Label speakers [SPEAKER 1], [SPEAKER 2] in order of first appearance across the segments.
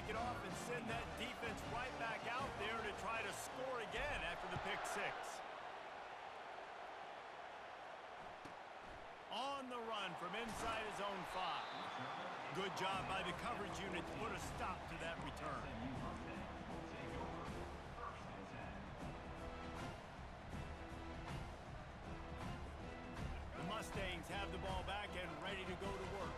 [SPEAKER 1] shake it off and send that defense right back out there to try to score again after the pick six. On the run from inside his own 5. Good job by the coverage unit to put a stop to that return. The Mustangs have the ball back and ready to go to work.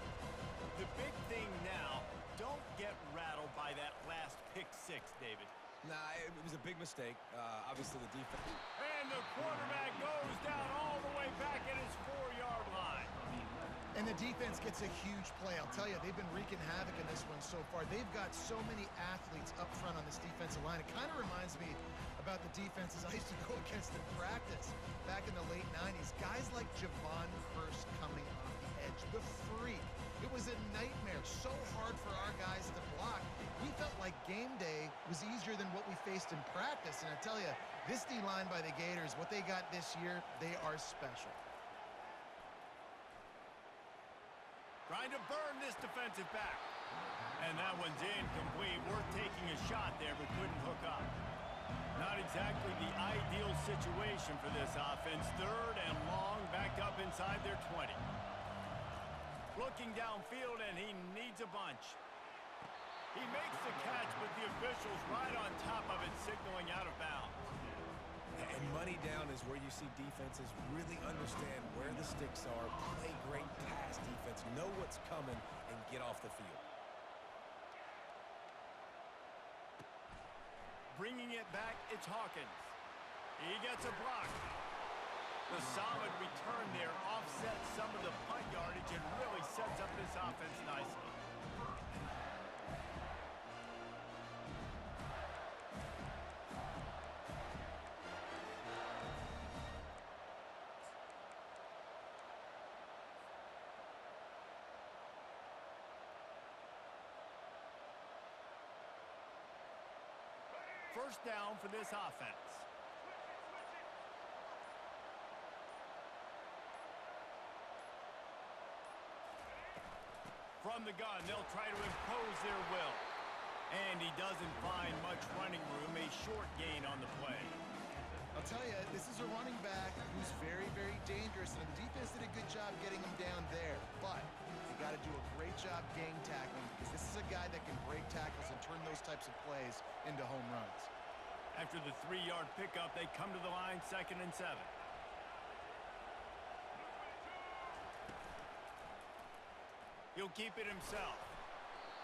[SPEAKER 1] The big thing now, don't get rattled by that last pick six, David.
[SPEAKER 2] Nah, it was a big mistake. Obviously, the defense.
[SPEAKER 1] And the quarterback goes down all the way back at his 4-yard line.
[SPEAKER 3] And the defense gets a huge play. I'll tell you, they've been wreaking havoc in this one so far. They've got so many athletes up front on this defensive line. It kind of reminds me about the defenses I used to go against in practice back in the late 90s. Guys like Javon Curse coming off the edge, the freak. It was a nightmare, so hard for our guys to block. We felt like game day was easier than what we faced in practice. And I tell you, this D-line by the Gators, what they got this year, they are special.
[SPEAKER 1] Trying to burn this defensive back. And that one's incomplete. Worth taking a shot there, but couldn't hook up. Not exactly the ideal situation for this offense. 3rd and long, back up inside their 20. Looking downfield, and he needs a bunch. He makes the catch, but the official's right on top of it, signaling out of bounds.
[SPEAKER 2] And money down is where you see defenses really understand where the sticks are, play great pass defense, know what's coming, and get off the field.
[SPEAKER 1] Bringing it back, it's Hawkins. He gets a block. The solid return there offsets some of the punt yardage and really sets up this offense nicely. First down for this offense. From the gun, they'll try to impose their will. And he doesn't find much running room, a short gain on the play.
[SPEAKER 3] I'll tell you, this is a running back who's very, very dangerous, and the defense did a good job getting him down there. But you got to do a great job game tackling, because this is a guy that can break tackles and turn those types of plays into home runs.
[SPEAKER 1] After the 3-yard pickup, they come to the line, 2nd and 7. He'll keep it himself.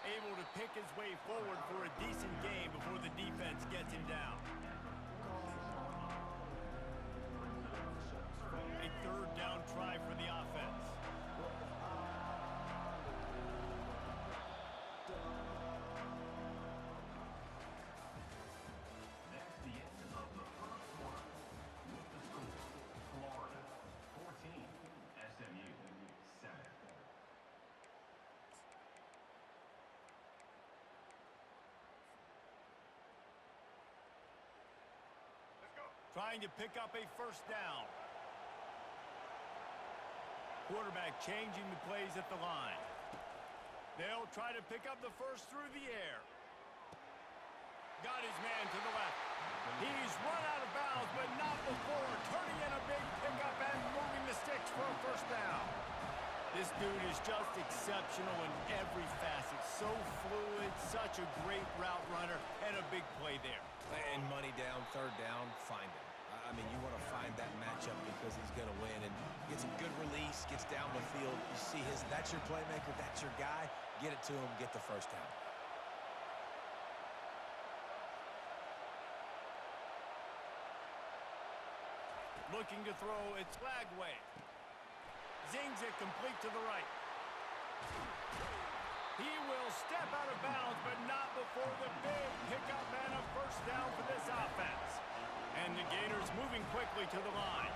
[SPEAKER 1] Able to pick his way forward for a decent gain before the defense gets him down. A 3rd down try for the offense.
[SPEAKER 4] That's the end of the first quarter. With the score, Florida 14, SMU 7.
[SPEAKER 1] Trying to pick up a 1st down. Quarterback changing the plays at the line. They'll try to pick up the 1st through the air. Got his man to the left. He's run out of bounds, but not before turning in a big pickup and moving the sticks for a 1st down. This dude is just exceptional in every facet. So fluid, such a great route runner, and a big play there.
[SPEAKER 2] And money down, 3rd down, find him. I mean, you want to find that matchup because he's going to win. And gets a good release, gets down the field. You see that's your playmaker, that's your guy. Get it to him, get the 1st down.
[SPEAKER 1] Looking to throw, it's Lagway. Zings it complete to the right. He will step out of bounds, but not before the big pickup and a 1st down for this offense. And the Gators moving quickly to the line.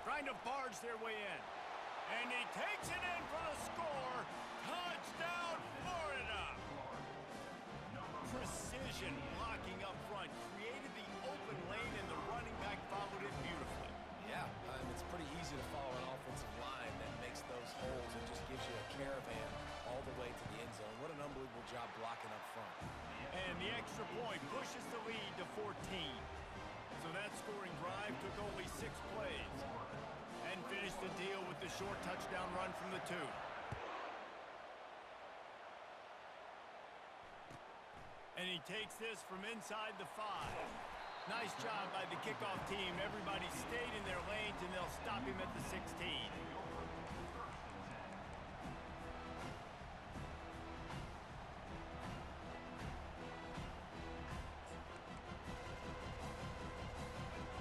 [SPEAKER 1] Trying to barge their way in. And he takes it in for the score. Touchdown, Florida! Precision blocking up front created the open lane, and the running back followed it beautifully.
[SPEAKER 2] Yeah, it's pretty easy to follow an offensive line that makes those holes and just gives you a caravan all the way to the end zone. What an unbelievable job blocking up front.
[SPEAKER 1] And the extra point pushes the lead to 14. So that scoring drive took only 6 plays and finished the deal with the short touchdown run from the 2. And he takes this from inside the 5. Nice job by the kickoff team. Everybody stayed in their lanes, and they'll stop him at the 16.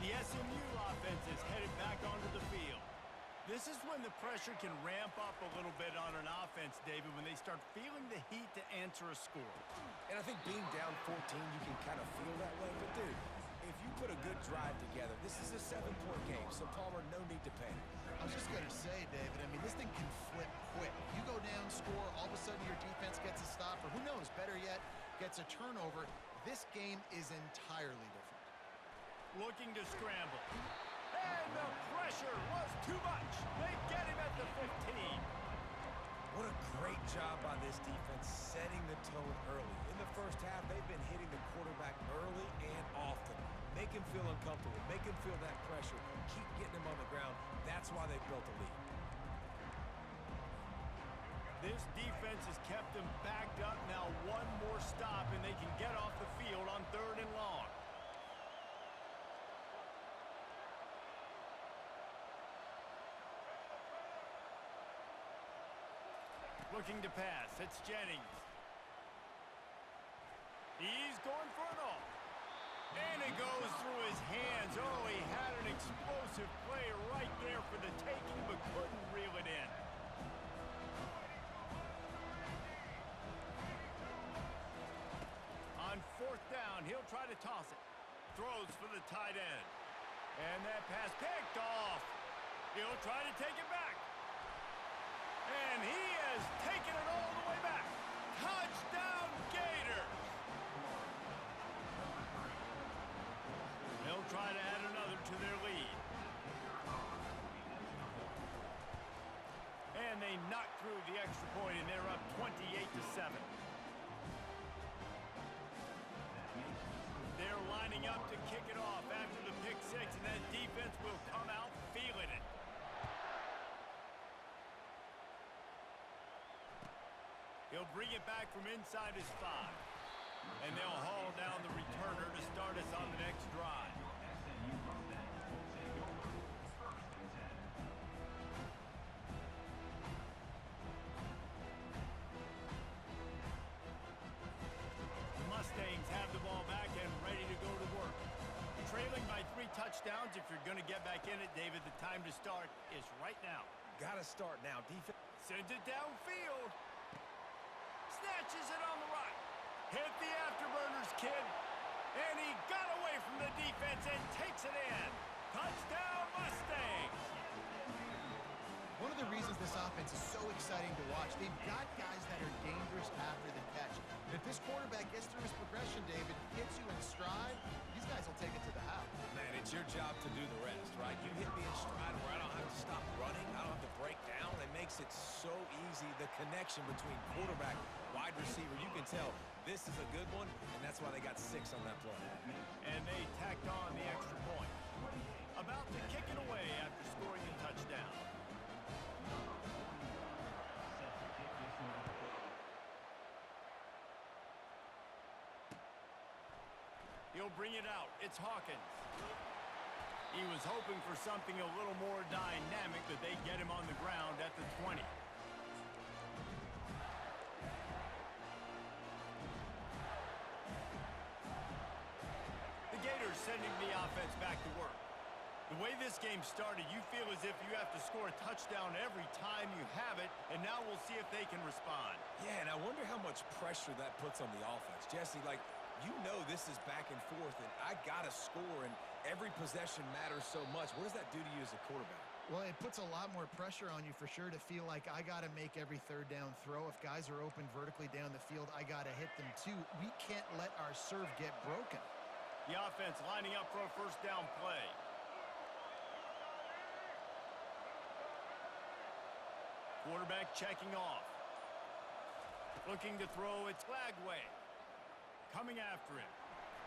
[SPEAKER 1] The SMU offense is headed back onto the field. This is when the pressure can ramp up a little bit on an offense, David, when they start feeling the heat to answer a score.
[SPEAKER 2] And I think being down 14, you can kind of feel that way. But, dude, if you put a good drive together, this is a 7-point game, so Palmer, no need to panic.
[SPEAKER 3] I was just going to say, David, I mean, this thing can flip quick. You go down, score, all of a sudden your defense gets a stop, or who knows, better yet, gets a turnover. This game is entirely different.
[SPEAKER 1] Looking to scramble. And the pressure was too much. They get him at the 15.
[SPEAKER 2] What a great job by this defense setting the tone early. In the first half, they've been hitting the quarterback early and often. Make him feel uncomfortable. Make him feel that pressure. Keep getting him on the ground. That's why they built a lead.
[SPEAKER 1] This defense has kept them backed up. Now one more stop, and they can get off the field on 3rd and long. Looking to pass. It's Jennings. He's going for it all. And it goes through his hands. Oh, he had an explosive play right there for the taking, but couldn't reel it in. On 4th down, he'll try to toss it. Throws for the tight end. And that pass picked off. He'll try to take it back. And he has taken it all the way back. Touchdown, Gators! They'll try to add another to their lead. And they knock through the extra point, and they're up 28-7. They're lining up to kick it off after the pick 6, and that defense will come out feeling it. He'll bring it back from inside his 5. And they'll haul down the returner to start us on the next drive. The Mustangs have the ball back and ready to go to work. Trailing by 3 touchdowns. If you're going to get back in it, David, the time to start is right now.
[SPEAKER 2] Got to start now. Defense
[SPEAKER 1] sends it downfield. Snatches it on the right. Hit the afterburners, kid. And he got away from the defense and takes it in. Touchdown, Mustangs.
[SPEAKER 3] One of the reasons this offense is so exciting to watch, they've got guys that are dangerous after the catch. And if this quarterback gets through his progression, David, hits you in stride, these guys will take it to the house.
[SPEAKER 2] Man, it's your job to do the rest, right? You hit me in stride where I don't have to stop running. I don't have to break down. It makes it so easy. The connection between quarterback, wide receiver, you can tell this is a good one, and that's why they got 6 on that play.
[SPEAKER 1] And they tacked on the extra point. About to kick it away after scoring the touchdown. He'll bring it out. It's Hawkins. He was hoping for something a little more dynamic, but they get him on the ground at the 20. The Gators sending the offense back to work. The way this game started, you feel as if you have to score a touchdown every time you have it, and now we'll see if they can respond.
[SPEAKER 2] Yeah, and I wonder how much pressure that puts on the offense. Jesse, like, you know this is back and forth, and I got to score, and every possession matters so much. What does that do to you as a quarterback?
[SPEAKER 3] Well, it puts a lot more pressure on you for sure to feel like I got to make every 3rd down throw. If guys are open vertically down the field, I got to hit them too. We can't let our serve get broken.
[SPEAKER 1] The offense lining up for a 1st down play. Quarterback checking off. Looking to throw it Lagway. Coming after him.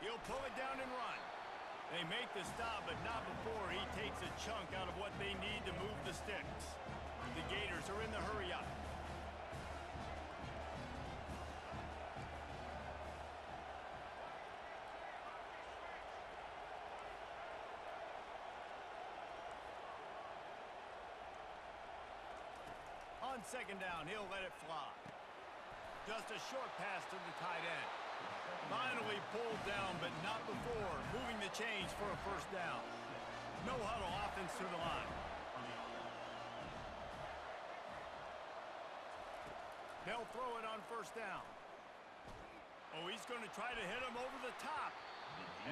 [SPEAKER 1] He'll pull it down and run. They make the stop, but not before he takes a chunk out of what they need to move the sticks. The Gators are in the hurry-up. On second down, he'll let it fly. Just a short pass to the tight end. Finally pulled down, but not before moving the chains for a first down. No huddle offense to the line. They'll throw it on first down. Oh, he's going to try to hit him over the top.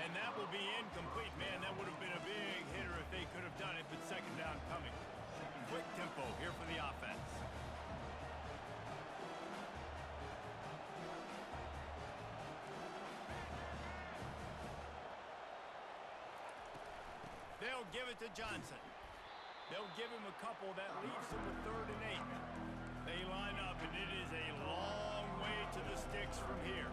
[SPEAKER 1] And that will be incomplete. Man, that would have been a big hitter if they could have done it, but second down coming. Quick tempo here for the offense. They'll give it to Johnson. They'll give him a couple that leaves him with 3rd and 8. They line up, and it is a long way to the sticks from here.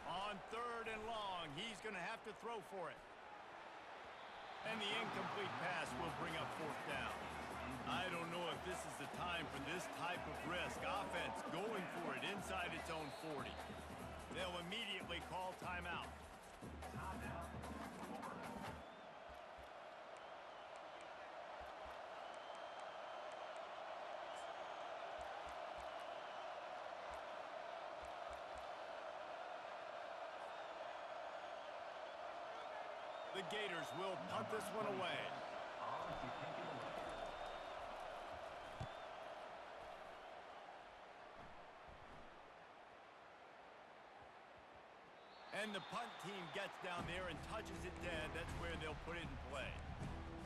[SPEAKER 1] On 3rd and long, he's going to have to throw for it. And the incomplete pass will bring up 4th down. I don't know if this is the time for this type of risk. Offense going for it inside its own 40. They'll immediately call timeout. The Gators will punt this one away. And the punt team gets down there and touches it dead. That's where they'll put it in play.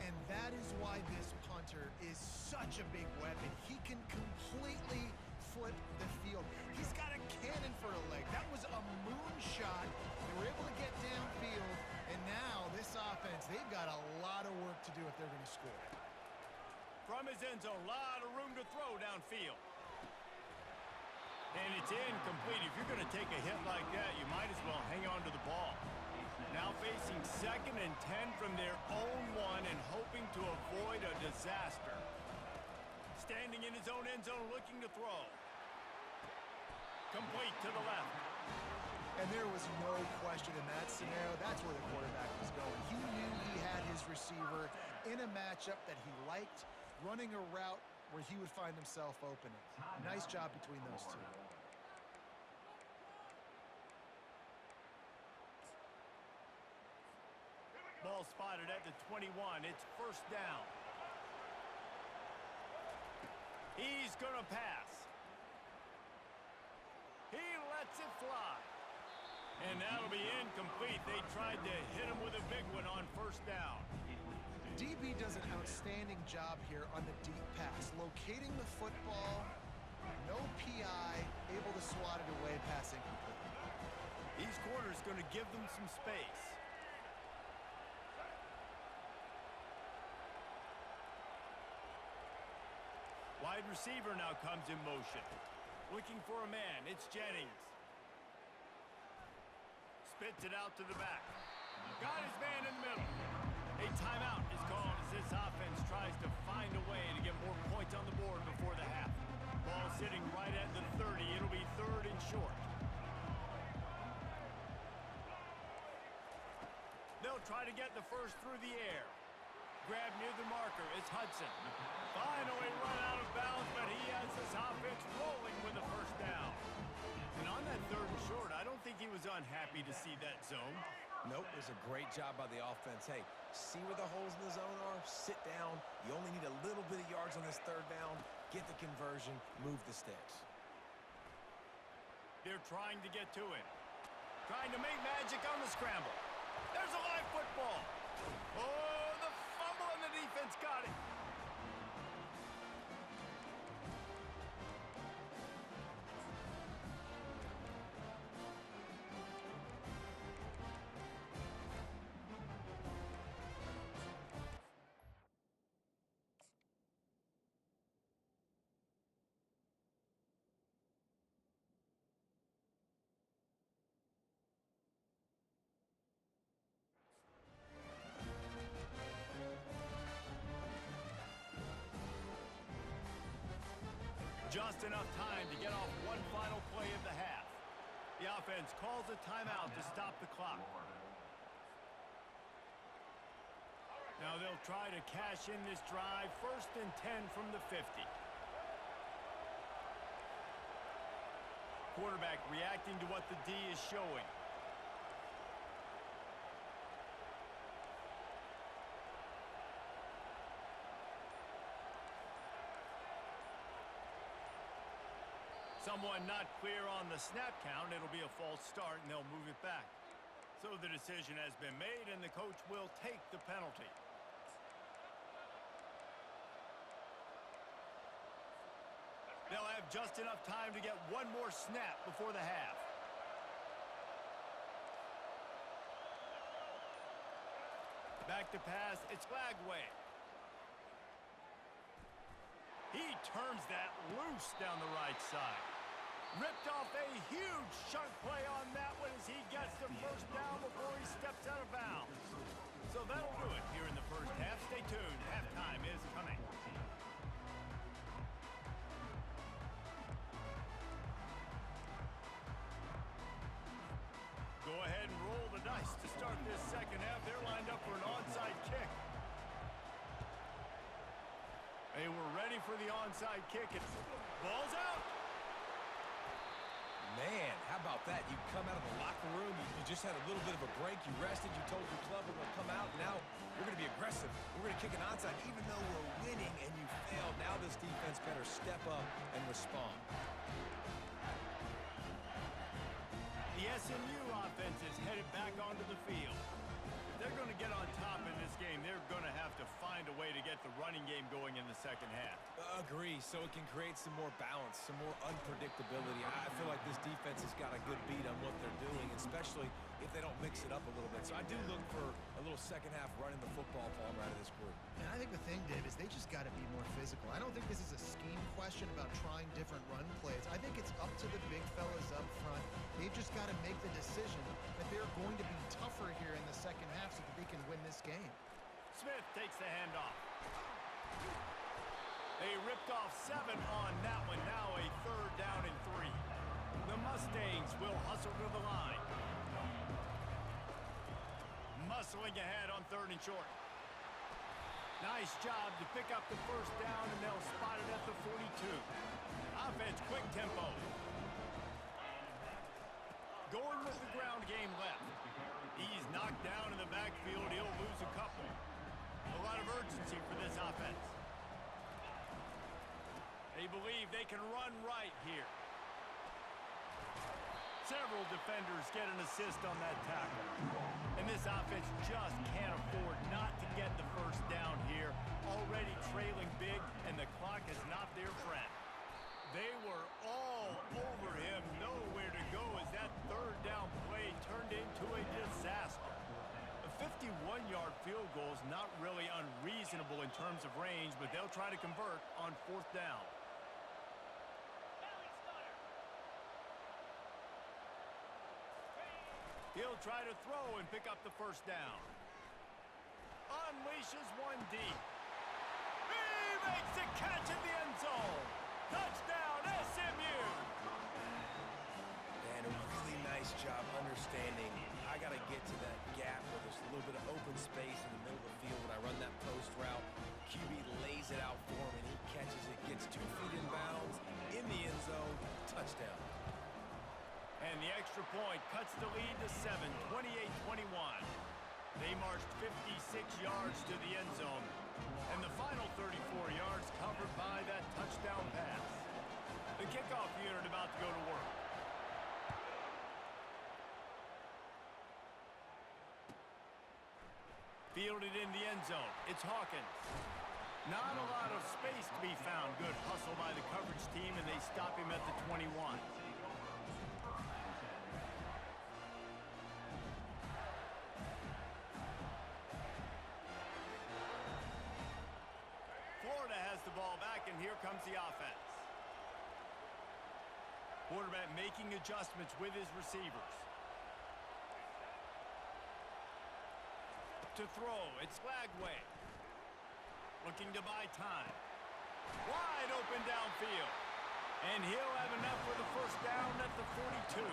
[SPEAKER 3] And that is why this punter is such a big weapon. He can completely flip the field. He's got a cannon for a leg. That was a moonshot. They were able to get downfield, and now this offense, they've got a lot of work to do if they're going to score.
[SPEAKER 1] From his end zone, a lot of room to throw downfield. And it's incomplete. If you're going to take a hit like that, you might as well hang on to the ball. Now facing 2nd and 10 from their own 1 and hoping to avoid a disaster. Standing in his own end zone looking to throw. Complete to the left.
[SPEAKER 3] And there was no question in that scenario. That's where the quarterback was going. He knew he had his receiver in a matchup that he liked, running a route where he would find himself open. Nice job between those two.
[SPEAKER 1] Ball spotted at the 21. It's first down. He's going to pass. He lets it fly. And that'll be incomplete. They tried to hit him with a big one on first down.
[SPEAKER 3] DB does an outstanding job here on the deep pass. Locating the football, no PI, able to swat it away, pass incomplete.
[SPEAKER 1] These corners going to give them some space. Wide receiver now comes in motion. Looking for a man. It's Jennings. Spits it out to the back. Got his man in the middle. A timeout is called as this offense tries to find a way to get more points on the board before the half. Ball sitting right at the 30. It'll be 3rd and short. They'll try to get the first through the air. Grab near the marker. It's Hudson. Finally run out of bounds, but he has this offense rolling with a first down. And on that 3rd and short, I don't think he was unhappy to see that zone.
[SPEAKER 2] Nope, it was a great job by the offense. Hey, see where the holes in the zone are? Sit down. You only need a little bit of yards on this 3rd down. Get the conversion. Move the sticks.
[SPEAKER 1] They're trying to get to him. Trying to make magic on the scramble. There's a live football. Oh, the fumble and the defense got it. just enough time to get off one final play of the half. The offense calls a timeout to stop the clock. Now they'll try to cash in this drive. 1st and 10 from the 50. Quarterback reacting to what the D is showing. Someone not clear on the snap count. It'll be a false start, and they'll move it back. So the decision has been made, and the coach will take the penalty. They'll have just enough time to get one more snap before the half. Back to pass. It's Lagway. He turns that loose down the right side. Ripped off a huge chunk play on that one as he gets the first down before he steps out of bounds. So that'll do it here in the first half. Stay tuned. Halftime is coming. Go ahead and roll the dice to start this second half. They're lined up for an onside kick. They were ready for the onside kick. And ball's out.
[SPEAKER 2] Man, how about that? You come out of the locker room, you just had a little bit of a break, you rested, you told your club we're going to come out, and now we're going to be aggressive. We're going to kick an onside even though we're winning and you failed. Now this defense better step up and respond.
[SPEAKER 1] The SMU offense is headed back onto the field. If they're going to get on top in this game, they're going to have to find a way to get the running game going in the second half.
[SPEAKER 2] Agree, so it can create some more balance, some more unpredictability. I feel like this defense has got a good beat on what they're doing, especially if they don't mix it up a little bit. So I do look for a little second half running the football Palmer out of this group.
[SPEAKER 3] And I think the thing, Dave, is they just got to be more physical. I don't think this is a scheme question about trying different run plays. I think it's up to the big fellas up front. They've just got to make the decision that they're going to be tougher here in the second half so that they can win this game.
[SPEAKER 1] Smith takes the handoff. They ripped off 7 on that one. Now a 3rd down and 3. The Mustangs will hustle to the line. Muscling ahead on 3rd and short. Nice job to pick up the first down, and they'll spot it at the 42. Offense, quick tempo. Going with the ground game left. He's knocked down in the backfield. He'll lose a couple. A lot of urgency for this offense. They believe they can run right here. Several defenders get an assist on that tackle. And this offense just can't afford not to get the first down here. Already trailing big, and the clock is not their friend. They were all over him. Nowhere to go as that 3rd down play turned into a disaster. A 51-yard field goal is not really unreasonable in terms of range, but they'll try to convert on 4th down. He'll try to throw and pick up the first down. Unleashes one deep. He makes the catch in the end zone. Touchdown, SMU.
[SPEAKER 2] And a really nice job understanding I got to get to that gap where there's a little bit of open space in the middle of the field. When I run that post route, QB lays it out for him, and he catches it, gets 2 feet in bounds, in the end zone, touchdown.
[SPEAKER 1] And the extra point cuts the lead to 7, 28-21. They marched 56 yards to the end zone, and the final 34 yards covered by that touchdown pass. The kickoff unit about to go to work. Fielded in the end zone. It's Hawkins. Not a lot of space to be found. Good hustle by the coverage team, and they stop him at the 21. Florida has the ball back, and here comes the offense. Quarterback making adjustments with his receivers. To throw, it's Lagway. Looking to buy time. Wide open downfield. And he'll have enough for the first down at the 42.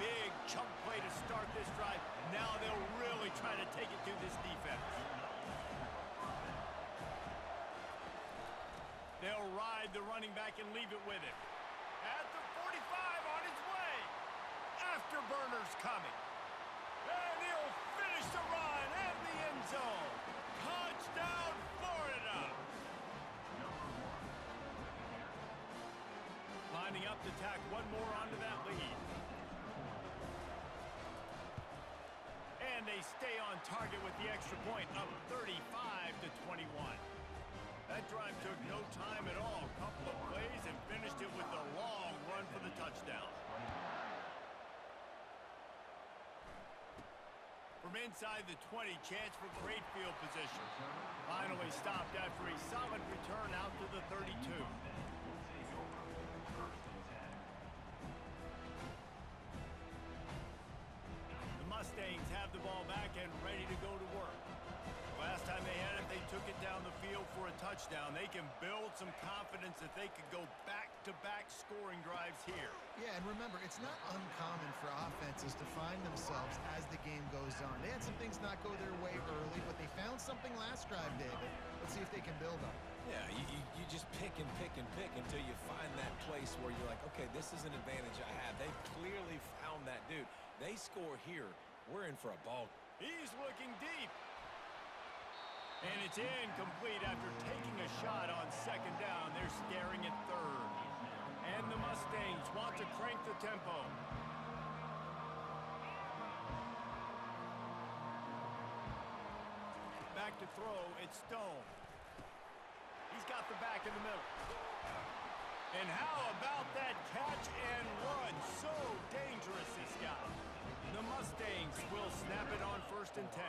[SPEAKER 1] Big chunk play to start this drive. Now they'll really try to take it to this defense. They'll ride the running back and leave it with him. At the 45, on his way. Afterburner's coming. And he'll finish the run and the end zone. Touchdown, Florida. Lining up to tack one more onto that lead. And they stay on target with the extra point, up 35-21. That drive took no time at all. Couple of plays and finished it with a long run for the touchdown. From inside the 20, chance for great field position. Finally stopped after a solid return out to the 32. The Mustangs have the ball back and ready to go to work. Last time they had it, they took it down the field for a touchdown. They can build some confidence that they could go back-to-back scoring drives here.
[SPEAKER 3] Yeah, and remember, it's not uncommon for offenses to find themselves as the game goes on. They had some things not go their way early, but they found something last drive, David. Let's see if they can build on it.
[SPEAKER 2] Yeah, you just pick and pick and pick until you find that place where you're like, okay, this is an advantage I have. They clearly found that dude. They score here. We're in for a ball.
[SPEAKER 1] He's looking deep. And it's incomplete after taking a shot on second down. They're staring at third. And the Mustangs want to crank the tempo. Back to throw, it's Stone. He's got the back in the middle. And how about that catch and run? So dangerous, this guy. The Mustangs will snap it on 1st and 10.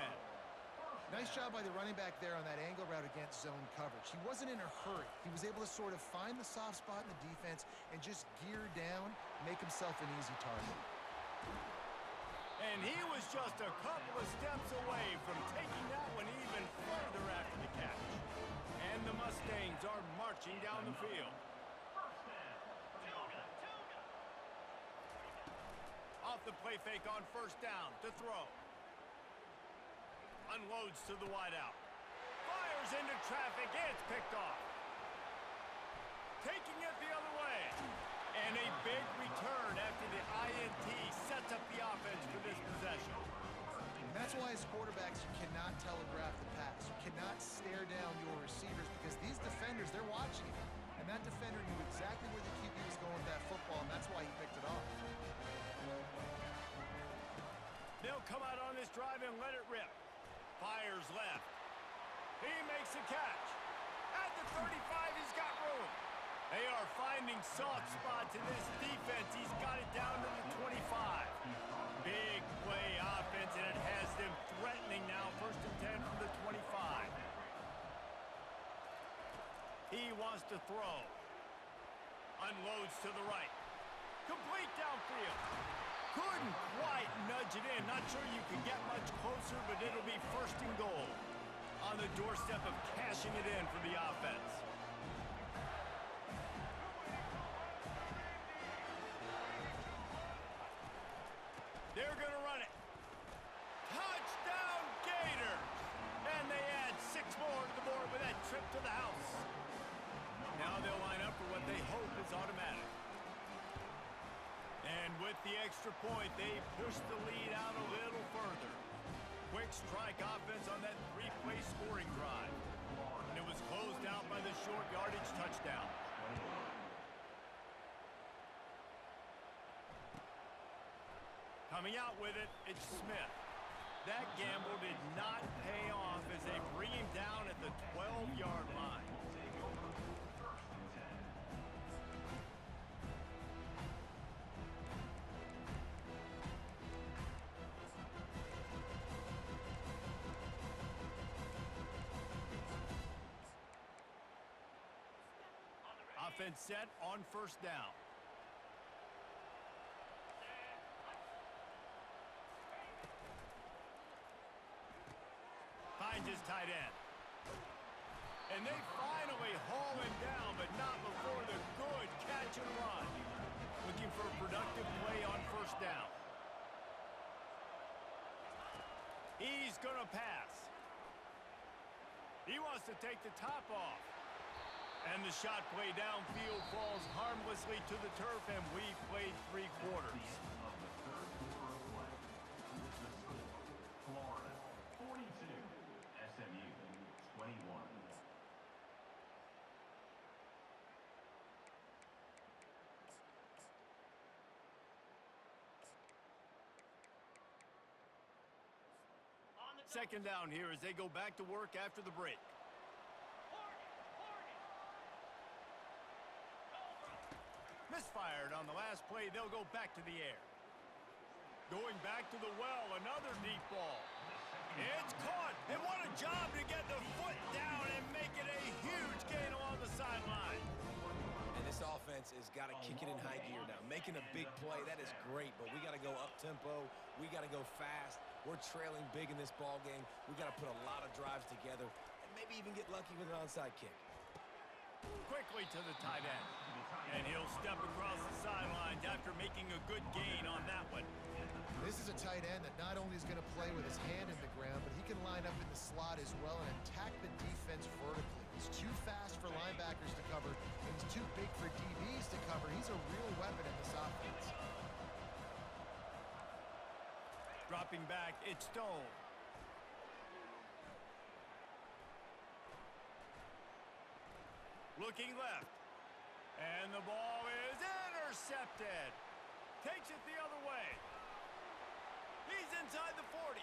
[SPEAKER 3] Nice job by the running back there on that angle route against zone coverage. He wasn't in a hurry. He was able to sort of find the soft spot in the defense and just gear down, make himself an easy target.
[SPEAKER 1] And he was just a couple of steps away from taking that one even further after the catch. And the Mustangs are marching down the field. Off the play fake on 1st down to throw. Unloads to the wideout. Fires into traffic. It's picked off. Taking it the other way. And a big return after the INT sets up the offense for this possession.
[SPEAKER 3] That's why as quarterbacks, you cannot telegraph the pass. You cannot stare down your receivers because these defenders, they're watching you. And that defender knew exactly where the QB was going with that football, and that's why he picked it off.
[SPEAKER 1] They'll come out on this drive and let it rip. Fires left. He makes a catch. At the 35, he's got room. They are finding soft spots in this defense. He's got it down to the 25. Big play offense, and it has them threatening now. 1st and 10 from the 25. He wants to throw. Unloads to the right. Complete downfield. Couldn't quite nudge it in. Not sure you can get much closer, but it'll be 1st and goal. On the doorstep of cashing it in for the offense. They're going to run it. Touchdown, Gators! And they add 6 more to the board with that trip to the house. Now they'll line up for what they hope is automatic. And with the extra point, they push the lead out a little further. Quick strike offense on that 3-play scoring drive. And it was closed out by the short yardage touchdown. Coming out with it, it's Smith. That gamble did not pay off as they bring him down at the 12-yard line. Offense set on 1st down. Finds his tight end. And they finally haul him down, but not before the good catch and run. Looking for a productive play on first down. He's going to pass. He wants to take the top off. And the shot play downfield falls harmlessly to the turf, and we've played 3 quarters.
[SPEAKER 4] Of the third quarter of play. The score, Florida 42, SMU 21.
[SPEAKER 1] Second down here as they go back to work after the break. Misfired on the last play. They'll go back to the air. Going back to the well, another deep ball. It's caught, and what a job to get the foot down and make it a huge gain along the sideline.
[SPEAKER 2] And this offense has got to kick it in high gear now. Making a big play, that is great, but we got to go up-tempo. We got to go fast. We're trailing big in this ball game. We got to put a lot of drives together and maybe even get lucky with an onside kick.
[SPEAKER 1] Quickly to the tight end. And he'll step across the sidelines after making a good gain on that one.
[SPEAKER 3] This is a tight end that not only is going to play with his hand in the ground, but he can line up in the slot as well and attack the defense vertically. He's too fast for linebackers to cover, and he's too big for DBs to cover. He's a real weapon in this offense.
[SPEAKER 1] Dropping back, it's Stone. Looking left. And the ball is intercepted. Takes it the other way. He's inside the 40.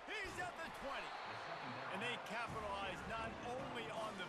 [SPEAKER 1] He's at the 20. And they capitalize not only on the